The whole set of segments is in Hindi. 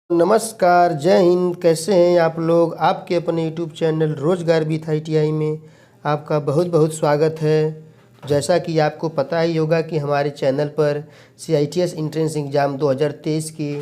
नमस्कार, जय हिंद। कैसे हैं आप लोग? आपके अपने यूट्यूब चैनल रोजगार विथ ITI में आपका बहुत बहुत स्वागत है। जैसा कि आपको पता ही होगा कि हमारे चैनल पर CITS एंट्रेंस एग्ज़ाम 2023 की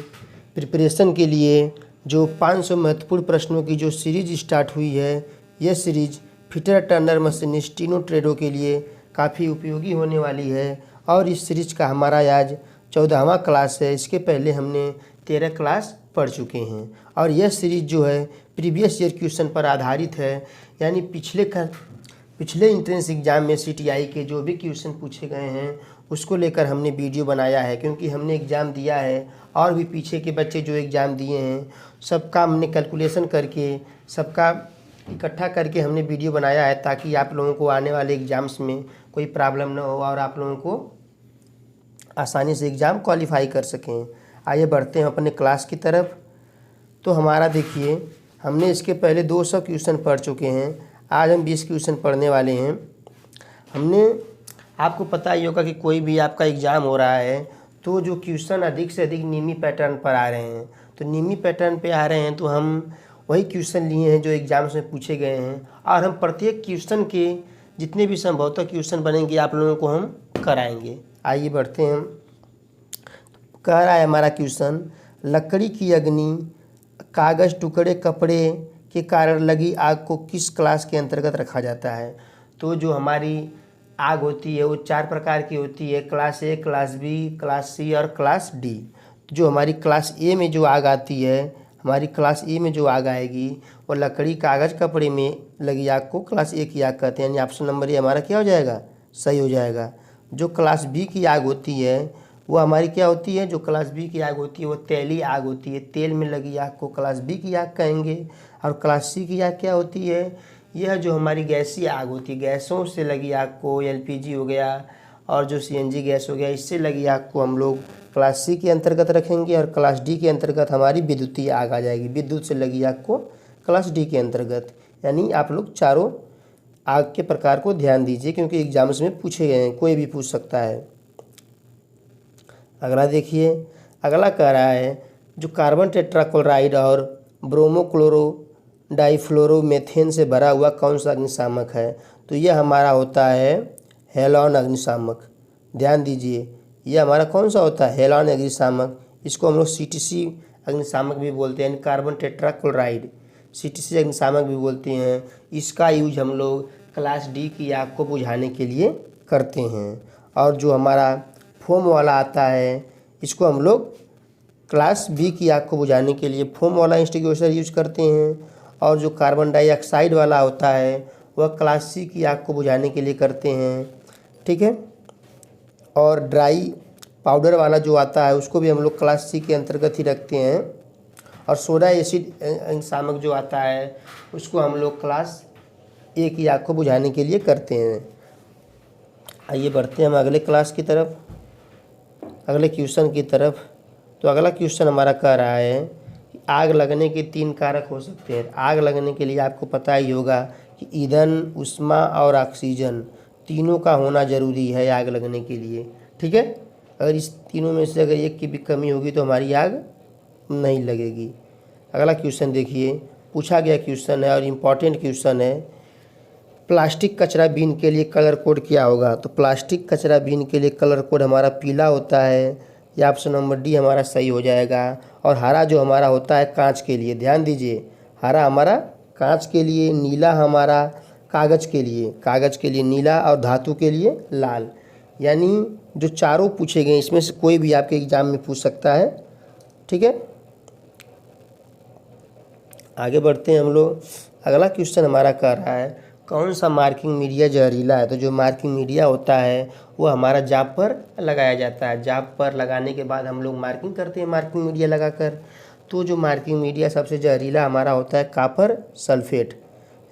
प्रिपरेशन के लिए जो 500 महत्वपूर्ण प्रश्नों की जो सीरीज स्टार्ट हुई है, यह सीरीज फिटर, टर्नर, मशीनिस्ट तीनों ट्रेडों के लिए काफ़ी उपयोगी होने वाली है। और इस सीरीज का हमारा आज 14वां क्लास है। इसके पहले हमने 13 क्लास पढ़ चुके हैं और यह सीरीज जो है प्रीवियस ईयर क्वेश्चन पर आधारित है। यानी पिछले एंट्रेंस एग्ज़ाम में CTI के जो भी क्वेश्चन पूछे गए हैं उसको लेकर हमने वीडियो बनाया है, क्योंकि हमने एग्ज़ाम दिया है और भी पीछे के बच्चे जो एग्ज़ाम दिए हैं सबका हमने कैलकुलेशन करके सबका इकट्ठा करके हमने वीडियो बनाया है, ताकि आप लोगों को आने वाले एग्ज़ाम्स में कोई प्रॉब्लम ना हो और आप लोगों को आसानी से एग्ज़ाम क्वालिफाई कर सकें। आइए बढ़ते हैं अपने क्लास की तरफ। तो हमारा देखिए, हमने इसके पहले 200 क्वेश्चन पढ़ चुके हैं। आज हम 20 क्वेश्चन पढ़ने वाले हैं। हमने आपको पता ही होगा कि कोई भी आपका एग्ज़ाम हो रहा है तो जो क्वेश्चन अधिक से अधिक नीमी पैटर्न पर आ रहे हैं, तो नीमी पैटर्न पे आ रहे हैं तो हम वही क्वेश्चन लिए हैं जो एग्ज़ाम्स में पूछे गए हैं, और हम प्रत्येक क्वेश्चन के जितने भी संभवतः क्वेश्चन बनेंगे आप लोगों को हम कराएंगे। आइए बढ़ते हैं। कह रहा है हमारा क्वेश्चन, लकड़ी की अग्नि, कागज़, टुकड़े, कपड़े के कारण लगी आग को किस क्लास के अंतर्गत रखा जाता है? तो जो हमारी आग होती है वो 4 प्रकार की होती है, class A, class B, class C और क्लास D। जो हमारी क्लास A में जो आग आती है, हमारी क्लास A में जो आग आएगी वो लकड़ी, कागज़, कपड़े में लगी आग को क्लास A की आग कहते हैं। यानी ऑप्शन नंबर A हमारा क्या हो जाएगा? सही हो जाएगा। जो क्लास B की आग होती है वो हमारी क्या होती है? जो क्लास B की आग होती है वो तेली आग होती है। तेल में लगी आग को क्लास B की आग कहेंगे। और क्लास C की आग क्या होती है? यह जो हमारी गैसीय आग होती है, गैसों से लगी आग को, LPG हो गया और जो CNG गैस हो गया, इससे लगी आग को हम लोग क्लास C के अंतर्गत रखेंगे। और क्लास D के अंतर्गत हमारी विद्युतीय आग आ जाएगी। विद्युत से लगी आग को क्लास D के अंतर्गत। यानी आप लोग चारों आग के प्रकार को ध्यान दीजिए, क्योंकि एग्जाम्स में पूछे गए हैं, कोई भी पूछ सकता है। अगला देखिए, अगला कह रहा है जो कार्बन टेट्राक्लोराइड और ब्रोमोक्लोरो डाइफ्लोरोमेथेन से भरा हुआ कौन सा अग्निशामक है? तो यह हमारा होता है हेलॉन अग्निशामक। ध्यान दीजिए, यह हमारा कौन सा होता है? हेलॉन अग्निशामक। इसको हम लोग CTC अग्निशामक भी बोलते हैं, यानी कार्बन टेट्राक्लोराइड CTC अग्निशामक भी बोलते हैं। इसका यूज हम लोग क्लास D की आग को बुझाने के लिए करते हैं। और जो हमारा फोम वाला आता है, इसको हम लोग क्लास B की आग को बुझाने के लिए फोम वाला एक्सटिंग्विशर यूज करते हैं। और जो कार्बन डाइऑक्साइड वाला होता है वह क्लास C की आग को बुझाने के लिए करते हैं। ठीक है। और ड्राई पाउडर वाला जो आता है उसको भी हम लोग क्लास C के अंतर्गत ही रखते हैं। और सोडा एसिड अग्निशामक जो आता है उसको हम लोग क्लास A की आग को बुझाने के लिए करते हैं। आइए बढ़ते हैं हम अगले क्लास की तरफ, अगले क्वेश्चन की तरफ। तो अगला क्वेश्चन हमारा कह रहा है कि आग लगने के 3 कारक हो सकते हैं। आग लगने के लिए आपको पता ही होगा कि ईंधन, ऊष्मा और ऑक्सीजन तीनों का होना ज़रूरी है आग लगने के लिए। ठीक है। अगर इस तीनों में से अगर एक की भी कमी होगी तो हमारी आग नहीं लगेगी। अगला क्वेश्चन देखिए, पूछा गया क्वेश्चन है और इम्पॉर्टेंट क्वेश्चन है। प्लास्टिक कचरा बीन के लिए कलर कोड क्या होगा? तो प्लास्टिक कचरा बीन के लिए कलर कोड हमारा पीला होता है। यह ऑप्शन नंबर D हमारा सही हो जाएगा। और हरा जो हमारा होता है कांच के लिए, ध्यान दीजिए, हरा हमारा कांच के लिए, नीला हमारा कागज़ के लिए नीला और धातु के लिए लाल। यानी जो चारों पूछे गए इसमें से कोई भी आपके एग्जाम में पूछ सकता है। ठीक है। आगे बढ़ते हैं हम लोग। अगला क्वेश्चन हमारा कह रहा है कौन सा मार्किंग मीडिया जहरीला है? तो जो मार्किंग मीडिया होता है वो हमारा जाप पर लगाया जाता है। जाप पर लगाने के बाद हम लोग मार्किंग करते हैं मार्किंग मीडिया लगाकर। तो जो मार्किंग मीडिया सबसे जहरीला हमारा होता है कॉपर सल्फेट।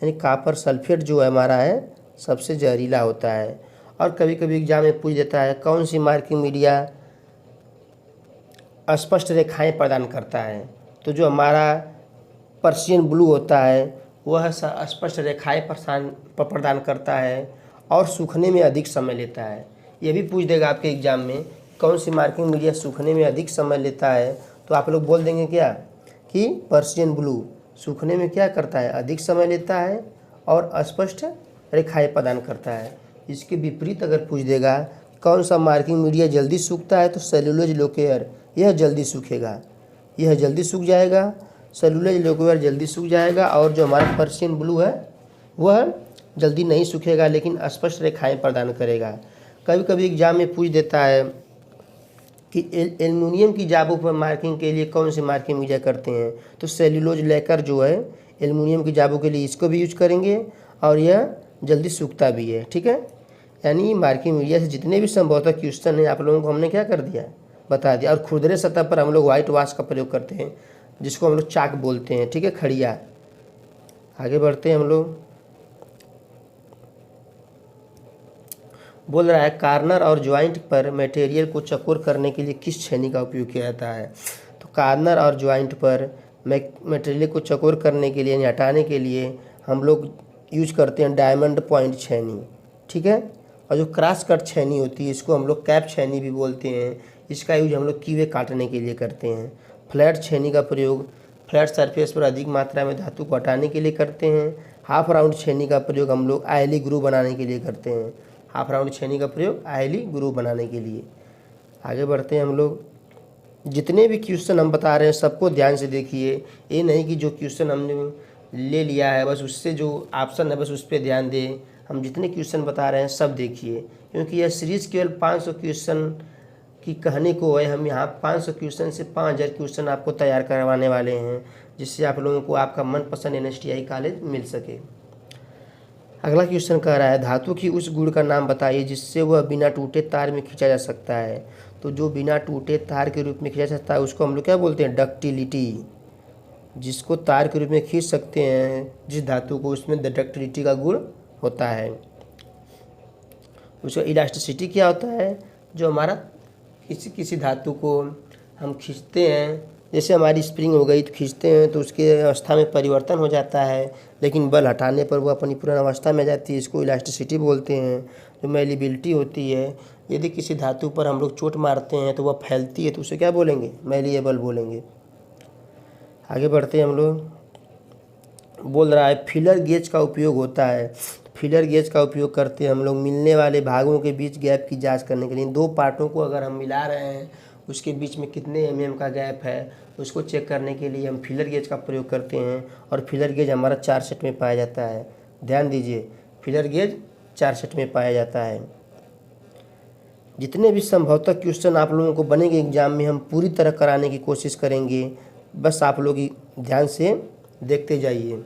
यानी कॉपर सल्फेट जो है हमारा है सबसे जहरीला होता है। और कभी कभी एग्जाम में पूछ देता है कौन सी मार्किंग मीडिया स्पष्ट रेखाएं प्रदान करता है? तो जो हमारा पर्शियन ब्लू होता है वह स्पष्ट रेखाएं प्रदान करता है और सूखने में अधिक समय लेता है। ये भी पूछ देगा आपके एग्जाम में, कौन सी मार्किंग मीडिया सूखने में अधिक समय लेता है? तो आप लोग बोल देंगे क्या कि पर्शियन ब्लू सूखने में क्या करता है, अधिक समय लेता है और अस्पष्ट रेखाएं प्रदान करता है। इसके विपरीत अगर पूछ देगा कौन सा मार्किंग मीडिया जल्दी सूखता है, तो सेलुलोज लोकेयर, यह जल्दी सूखेगा, यह जल्दी सूख जाएगा, सेलुलोज लोकेयर जल्दी सूख जाएगा। और जो हमारा पर्शियन ब्लू है वह जल्दी नहीं सूखेगा लेकिन स्पष्ट रेखाएं प्रदान करेगा। कभी कभी एग्जाम में पूछ देता है कि एल्युमिनियम की जाबों पर मार्किंग के लिए कौन से मार्किंग मीडिया करते हैं, तो सेल्यूलोज लेकर जो है एल्युमिनियम की जाबों के लिए इसको भी यूज करेंगे और यह जल्दी सूखता भी है। ठीक है, यानी मार्किंग मीडिया से जितने भी संभवतः क्वेश्चन हैं आप लोगों को हमने क्या कर दिया, बता दिया। और खुरदरे सतह पर हम लोग व्हाइट वाश का प्रयोग करते हैं जिसको हम लोग चाक बोलते हैं। ठीक है, खड़िया। आगे बढ़ते हैं हम लोग। बोल रहा है कार्नर और ज्वाइंट पर मटेरियल को चौकोर करने के लिए किस छेनी का उपयोग किया जाता है, तो कार्नर और ज्वाइंट पर मटेरियल को चौकोर करने के लिए, हटाने के लिए हम लोग यूज करते हैं डायमंड पॉइंट छेनी। ठीक है, और जो क्रॉस कट छेनी होती है इसको हम लोग कैप छेनी भी बोलते हैं, इसका यूज हम लोग कीवे काटने के लिए करते हैं। फ्लैट छेनी का प्रयोग फ्लैट सरफेस पर अधिक मात्रा में धातु को हटाने के लिए करते हैं। हाफ राउंड छेनी का प्रयोग हम लोग आयली ग्रूव बनाने के लिए करते हैं। हाफ राउंड छेनी का प्रयोग आयली ग्रूव बनाने के लिए। आगे बढ़ते हैं हम लोग। जितने भी क्वेश्चन हम बता रहे हैं सबको ध्यान से देखिए, ये नहीं कि जो क्वेश्चन हमने ले लिया है बस उससे जो ऑप्शन है बस उस पर ध्यान दें। हम जितने क्वेश्चन बता रहे हैं सब देखिए, क्योंकि यह सीरीज़ केवल 500 क्वेश्चन की कहने को है। हम यहाँ 500 क्वेश्चन से 5000 क्वेश्चन आपको तैयार करवाने वाले हैं, जिससे आप लोगों को आपका मनपसंद NSTI कॉलेज मिल सके। अगला क्वेश्चन कह रहा है धातु की उस गुण का नाम बताइए जिससे वह बिना टूटे तार में खींचा जा सकता है। तो जो बिना टूटे तार के रूप में खींचा जा सकता है उसको हम लोग क्या बोलते हैं, डक्टिलिटी। जिसको तार के रूप में खींच सकते हैं जिस धातु को, उसमें डक्टिलिटी का गुण होता है। उसका इलास्टिसिटी क्या होता है, जो हमारा किसी धातु को हम खींचते हैं, जैसे हमारी स्प्रिंग हो गई तो खींचते हैं तो उसकी अवस्था में परिवर्तन हो जाता है, लेकिन बल हटाने पर वो अपनी पुरानी अवस्था में आ जाती है, इसको इलास्टिसिटी बोलते हैं। जो मेलिबिलिटी होती है, यदि किसी धातु पर हम लोग चोट मारते हैं तो वह फैलती है तो उसे क्या बोलेंगे, मेलिएबल बोलेंगे। आगे बढ़ते हैं हम लोग। बोल रहा है फिलर गेज का उपयोग होता है। फिलर गेज का उपयोग करते हैं हम लोग मिलने वाले भागों के बीच गैप की जांच करने के लिए। दो पार्टों को अगर हम मिला रहे हैं उसके बीच में कितने mm का गैप है उसको चेक करने के लिए हम फिलर गेज का प्रयोग करते हैं। और फिलर गेज हमारा 4 सेट में पाया जाता है। ध्यान दीजिए, फिलर गेज 4 सेट में पाया जाता है। जितने भी संभवतः क्वेश्चन आप लोगों को बनेंगे एग्जाम में हम पूरी तरह कराने की कोशिश करेंगे, बस आप लोग ध्यान से देखते जाइए।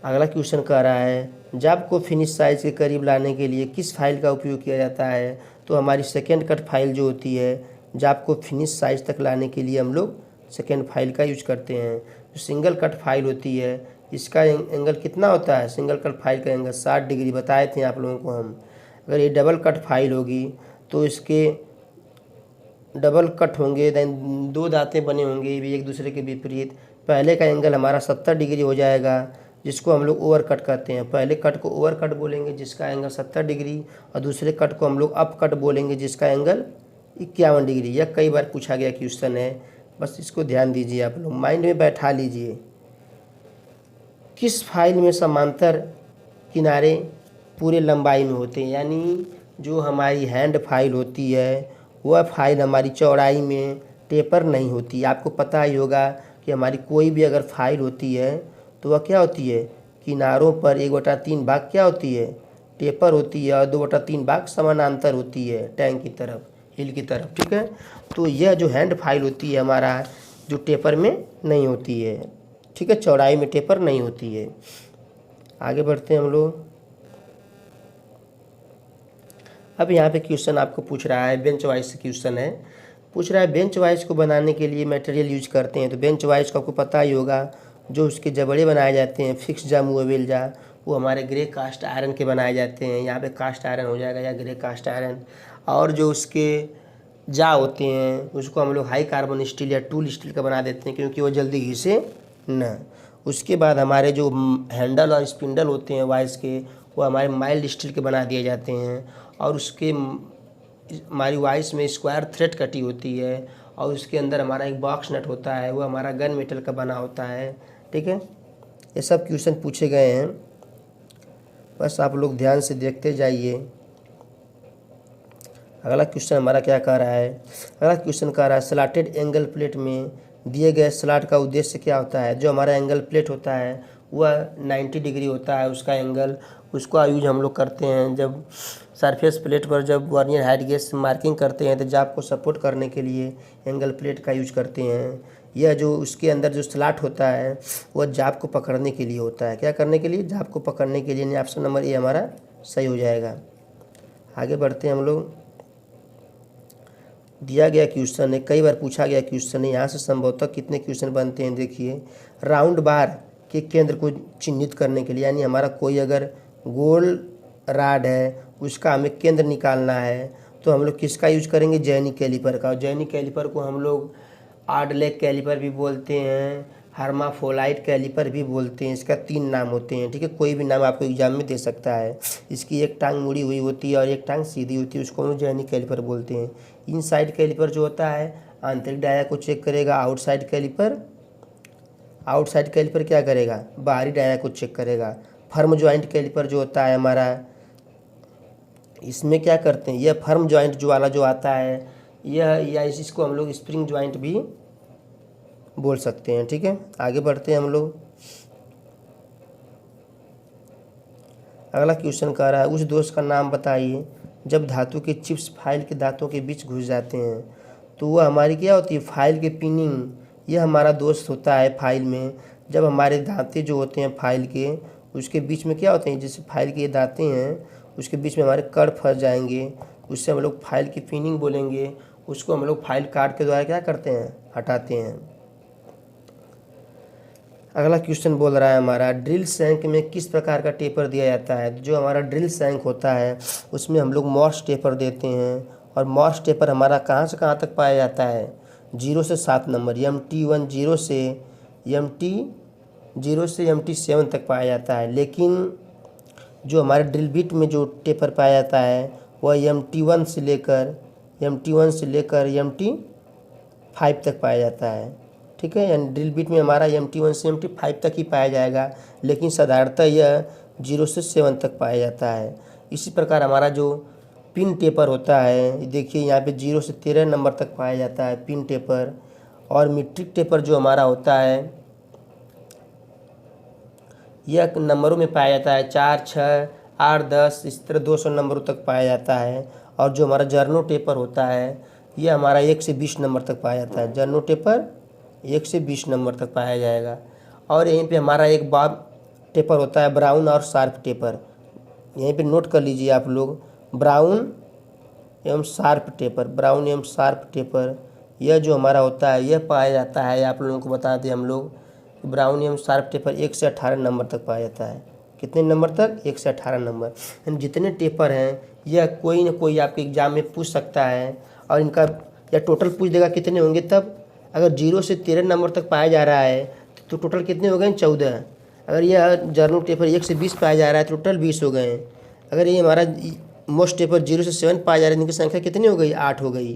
अगला क्वेश्चन कह रहा है जाब को फिनिश साइज के करीब लाने के लिए किस फाइल का उपयोग किया जाता है। तो हमारी सेकेंड कट फाइल जो होती है, जाब को फिनिश साइज तक लाने के लिए हम लोग सेकेंड फाइल का यूज करते हैं। जो सिंगल कट फाइल होती है इसका एंगल कितना होता है, सिंगल कट फाइल का एंगल 60 डिग्री बताए थे आप लोगों को हम। अगर ये डबल कट फाइल होगी तो इसके डबल कट होंगे, देन 2 दांतें बने होंगे ये भी एक दूसरे के विपरीत। पहले का एंगल हमारा 70 डिग्री हो जाएगा, जिसको हम लोग ओवर कट कहते हैं। पहले कट को ओवर कट बोलेंगे जिसका एंगल 70 डिग्री, और दूसरे कट को हम लोग अप कट बोलेंगे जिसका एंगल 51 डिग्री। यह कई बार पूछा गया क्वेश्चन है, बस इसको ध्यान दीजिए, आप लोग माइंड में बैठा लीजिए। किस फाइल में समांतर किनारे पूरे लंबाई में होते हैं, यानी जो हमारी हैंड फाइल होती है वह फाइल हमारी चौड़ाई में टेपर नहीं होती। आपको पता ही होगा कि हमारी कोई भी अगर फाइल होती है तो वह क्या होती है, किनारों पर 1/3 भाग क्या होती है, टेपर होती है, और 2/3 भाग समानांतर होती है टैंक की तरफ, हिल की तरफ। ठीक है, तो यह जो हैंड फाइल होती है हमारा जो टेपर में नहीं होती है। ठीक है, चौड़ाई में टेपर नहीं होती है। आगे बढ़ते हैं हम लोग। अब यहाँ पे क्वेश्चन आपको पूछ रहा है, बेंच वाइज क्वेश्चन है, पूछ रहा है बेंच वाइज को बनाने के लिए मटेरियल यूज करते हैं। तो बेंच वाइज को आपको पता ही होगा, जो उसके जबड़े बनाए जाते हैं फिक्स जा मूवेबल जा, वो हमारे ग्रे कास्ट आयरन के बनाए जाते हैं। यहाँ पे कास्ट आयरन हो जाएगा या ग्रे कास्ट आयरन। और जो उसके जा होते हैं उसको हम लोग हाई कार्बन स्टील या टूल स्टील का बना देते हैं, क्योंकि वो जल्दी घिसे न। उसके बाद हमारे जो हैंडल और स्पिंडल होते हैं वाइज के, वो हमारे माइल्ड स्टील के बना दिए जाते हैं। और उसके हमारी वाइस में स्क्वायर थ्रेड कटी होती है, और उसके अंदर हमारा एक बॉक्स नट होता है, वो हमारा गन मेटल का बना होता है। ठीक है, ये सब क्वेश्चन पूछे गए हैं, बस आप लोग ध्यान से देखते जाइए। अगला क्वेश्चन हमारा क्या कह रहा है, अगला क्वेश्चन कह रहा है स्लॉटेड एंगल प्लेट में दिए गए स्लॉट का उद्देश्य क्या होता है। जो हमारा एंगल प्लेट होता है वह 90 डिग्री होता है उसका एंगल, उसका यूज हम लोग करते हैं जब सरफेस प्लेट पर जब वर्नियर हाइट गेज मार्किंग करते हैं तो जाप को सपोर्ट करने के लिए एंगल प्लेट का यूज करते हैं। यह जो उसके अंदर जो स्लॉट होता है वह जाप को पकड़ने के लिए होता है। क्या करने के लिए? जाप को पकड़ने के लिए। ऑप्शन नंबर ए हमारा सही हो जाएगा। आगे बढ़ते हैं हम लोग। दिया गया क्वेश्चन है, कई बार पूछा गया क्वेश्चन है, यहाँ से संभवतः कितने क्वेश्चन बनते हैं देखिए। राउंड बार के केंद्र को चिन्हित करने के लिए, यानी हमारा कोई अगर गोल राड है उसका हमें केंद्र निकालना है तो हम लोग किसका यूज करेंगे? जेनी कैलिपर का। और जेनी कैलिपर को हम लोग आर्डलेग कैलिपर भी बोलते हैं, हर्माफोलाइट कैलिपर भी बोलते हैं। इसका 3 नाम होते हैं। ठीक है, कोई भी नाम आपको एग्जाम में दे सकता है। इसकी एक टांग मुड़ी हुई होती है और एक टांग सीधी होती है, उसको हम लोग जेनी कैलिपर बोलते हैं। इनसाइड कैलिपर जो होता है आंतरिक डाया को चेक करेगा। आउटसाइड कैलिपर क्या करेगा? बाहरी डाया को चेक करेगा। फर्म जॉइंट कैलिपर जो होता है हमारा, इसमें क्या करते हैं, यह फर्म जॉइंट जो वाला जो आता है यह, या इसको हम लोग स्प्रिंग जॉइंट भी बोल सकते हैं। ठीक है, आगे बढ़ते हैं हम लोग। अगला क्वेश्चन कह रहा है उस दोष का नाम बताइए जब धातु के चिप्स फाइल के दांतों के बीच घुस जाते हैं। तो वह हमारी क्या होती है? फाइल के पिनिंग। यह हमारा दोष होता है फाइल में, जब हमारे दांते जो होते हैं फाइल के उसके बीच में क्या होते हैं, जैसे फाइल के ये दांते हैं उसके बीच में हमारे कड़ फंस जाएंगे, उससे हम लोग फाइल की पिनिंग बोलेंगे। उसको हम लोग फाइल कार्ड के द्वारा क्या करते हैं? हटाते हैं। अगला क्वेश्चन बोल रहा है हमारा ड्रिल सैंक में किस प्रकार का टेपर दिया जाता है। जो हमारा ड्रिल सैंक होता है उसमें हम लोग मॉस टेपर देते हैं। और मॉस टेपर हमारा कहाँ से कहाँ तक पाया जाता है? 0 से 7 नंबर, MT1 0 से MT7 तक पाया जाता है। लेकिन जो हमारे ड्रिल बिट में जो टेपर पाया जाता है वह MT1 से लेकर MT5 तक पाया जाता है। ठीक है, यानी ड्रिल बिट में हमारा MT1 से MT5 तक ही पाया जाएगा, लेकिन साधारणतः यह 0 से 7 तक पाया जाता है। इसी प्रकार हमारा जो पिन टेपर होता है, देखिए यहाँ पे 0 से 13 नंबर तक पाया जाता है पिन टेपर। और मीट्रिक टेपर जो हमारा होता है यह नंबरों में पाया जाता है, 4, 6, 8, 10 इस तरह 200 नंबरों तक पाया जाता है। और जो हमारा जर्नो टेपर होता है यह हमारा 1 से 20 नंबर तक पाया जाता है। जर्नो टेपर 1 से 20 नंबर तक पाया जाएगा। और यहीं पे हमारा एक बॉब टेपर होता है, ब्राउन और शार्प टेपर। यहीं पे नोट कर लीजिए आप लोग, ब्राउन एवं शार्प टेपर, यह जो हमारा होता है यह पाया जाता है। आप लोगों को बता दें हम लोग, ब्राउन एवं शार्प टेपर 1 से 18 नंबर तक पाया जाता है। कितने नंबर तक? 1 से 18 नंबर। जितने टेपर हैं यह कोई ना कोई आपके एग्जाम में पूछ सकता है, और इनका या टोटल पूछ देगा कितने होंगे। तब अगर 0 से 13 नंबर तक पाया जा रहा है तो टोटल कितने हो गए? 14। अगर यह जर्नल टेपर 1 से 20 पाया जा रहा है तो टोटल 20 हो गए। अगर ये हमारा मोस्ट टेपर 0 से 7 पाया जा रहा है, इनकी संख्या कितनी हो गई? 8 हो गई।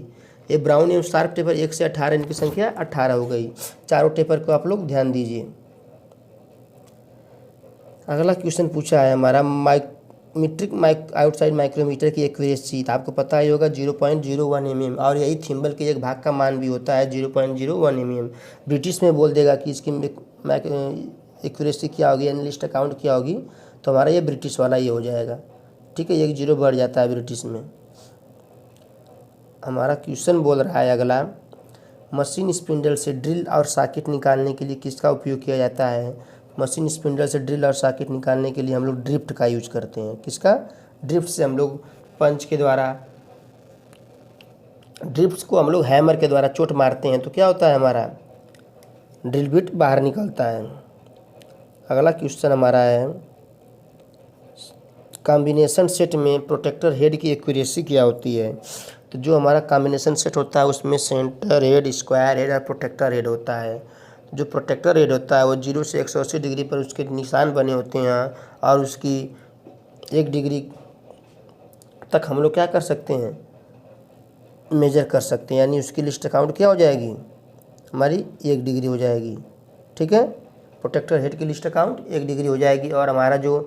ये ब्राउन एवं शार्प टेपर 1 से 18, इनकी संख्या 18 हो गई। चारों टेपर को आप लोग ध्यान दीजिए। अगला क्वेश्चन पूछा है हमारा आउटसाइड माइक्रोमीटर की एक्यूरेसी। आपको पता ही होगा 0.01 mm, और यही थिम्बल के एक भाग का मान भी होता है 0.01 mm। ब्रिटिश में बोल देगा कि इसकी एक्यूरेसी क्या होगी, एनालिस्ट अकाउंट क्या होगी, तो हमारा ये ब्रिटिश वाला ये हो जाएगा। ठीक है, 1 0 बढ़ जाता है ब्रिटिश में। हमारा क्वेश्चन बोल रहा है अगला, मशीन स्पिंडल से ड्रिल और सॉकेट निकालने के लिए किसका उपयोग किया जाता है। मशीन स्पिंडल से ड्रिल और सॉकेट निकालने के लिए हम लोग ड्रिफ्ट का यूज करते हैं। किसका? ड्रिफ्ट से हम लोग पंच के द्वारा, ड्रिफ्ट को हम लोग हैमर के द्वारा चोट मारते हैं तो क्या होता है, हमारा ड्रिल बिट बाहर निकलता है। अगला क्वेश्चन हमारा है, कॉम्बिनेशन सेट में प्रोटेक्टर हेड की एक्यूरेसी क्या होती है। तो जो हमारा कॉम्बिनेशन सेट होता है उसमें सेंटर हेड, स्क्वायर हेड और प्रोटेक्टर हेड होता है। जो प्रोटेक्टर हेड होता है वो 0 से 180 डिग्री पर उसके निशान बने होते हैं, और उसकी 1 डिग्री तक हम लोग क्या कर सकते हैं, मेजर कर सकते हैं, यानी उसकी लिस्ट काउंट क्या हो जाएगी हमारी 1 डिग्री हो जाएगी। ठीक है, प्रोटेक्टर हेड की लिस्ट काउंट 1 डिग्री हो जाएगी। और हमारा जो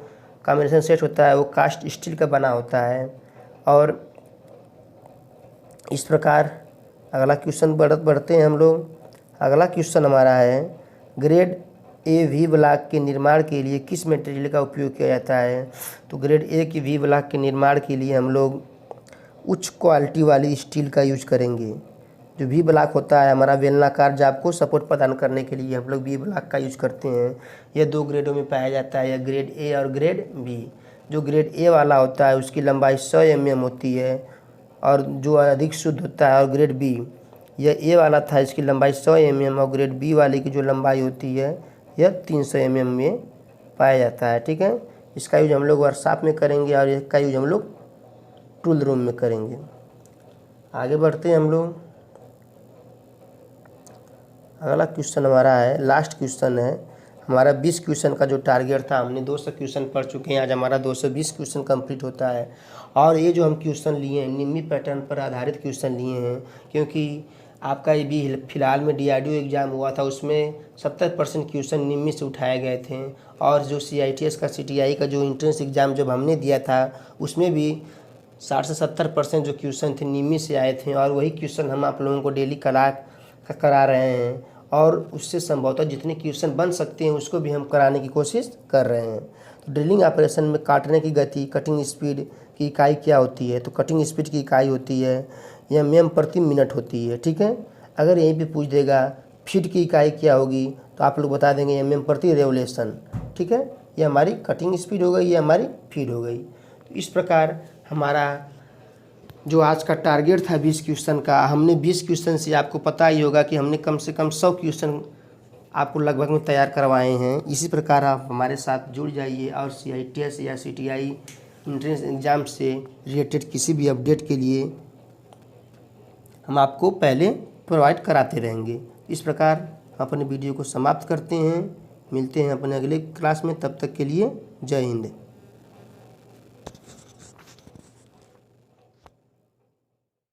कॉम्बिनेशन सेट होता है वो कास्ट स्टील का बना होता है। और इस प्रकार अगला क्वेश्चन बढ़ते हैं हम लोग। अगला क्वेश्चन हमारा है ग्रेड ए वी ब्लॉक के निर्माण के लिए किस मटेरियल का उपयोग किया जाता है। तो ग्रेड ए की वी ब्लॉक के निर्माण के लिए हम लोग उच्च क्वालिटी वाली स्टील का यूज करेंगे। जो वी ब्लॉक होता है हमारा बेलनाकार जाब को सपोर्ट प्रदान करने के लिए हम लोग वी ब्लॉक का यूज करते हैं। यह 2 ग्रेडों में पाया जाता है, यह ग्रेड ए और ग्रेड बी। जो ग्रेड ए वाला होता है उसकी लंबाई 100 mm होती है और जो अधिक शुद्ध होता है। और ग्रेड बी, यह ए वाला था, इसकी लंबाई 100 mm और ग्रेड बी वाले की जो लंबाई होती है यह 300 mm में पाया जाता है। ठीक है, इसका यूज हम लोग वर्कशॉप में करेंगे और इसका यूज हम लोग टूल रूम में करेंगे। आगे बढ़ते हैं हम लोग। अगला क्वेश्चन हमारा है, लास्ट क्वेश्चन है हमारा 20 क्वेश्चन का जो टारगेट था, हमने 200 क्वेश्चन पढ़ चुके हैं। आज हमारा 220 क्वेश्चन कंप्लीट होता है। और ये जो हम क्वेश्चन लिए हैं निम्मी पैटर्न पर आधारित क्वेश्चन लिए हैं, क्योंकि आपका ये भी फिलहाल में DRDO एग्ज़ाम हुआ था, उसमें 70% क्वेश्चन निम्मी से उठाए गए थे। और जो CITS का CTI का जो एंट्रेंस एग्ज़ाम जब हमने दिया था उसमें भी 60 से 70% जो क्वेश्चन थे निम्मी से आए थे। और वही क्वेश्चन हम आप लोगों को डेली करा रहे हैं और उससे संभवतः जितने क्वेश्चन बन सकते हैं उसको भी हम कराने की कोशिश कर रहे हैं। तो ड्रिलिंग ऑपरेशन में काटने की गति, कटिंग स्पीड की इकाई क्या होती है। तो कटिंग स्पीड की इकाई होती है यह mm प्रति मिनट होती है। ठीक है, अगर यहीं पे पूछ देगा फीट की इकाई क्या होगी तो आप लोग बता देंगे mm प्रति रेवोल्यूशन। ठीक है, ये हमारी कटिंग स्पीड हो गई, ये हमारी फीड हो गई। तो इस प्रकार हमारा जो आज का टारगेट था 20 क्वेश्चन का, हमने 20 क्वेश्चन से आपको पता ही होगा कि हमने कम से कम 100 क्वेश्चन आपको लगभग में तैयार करवाए हैं। इसी प्रकार आप हमारे साथ जुड़ जाइए और CITS या CTI एंट्रेंस एग्ज़ाम से रिलेटेड किसी भी अपडेट के लिए हम आपको पहले प्रोवाइड कराते रहेंगे। इस प्रकार हम अपने वीडियो को समाप्त करते हैं। मिलते हैं अपने अगले क्लास में, तब तक के लिए जय हिंद।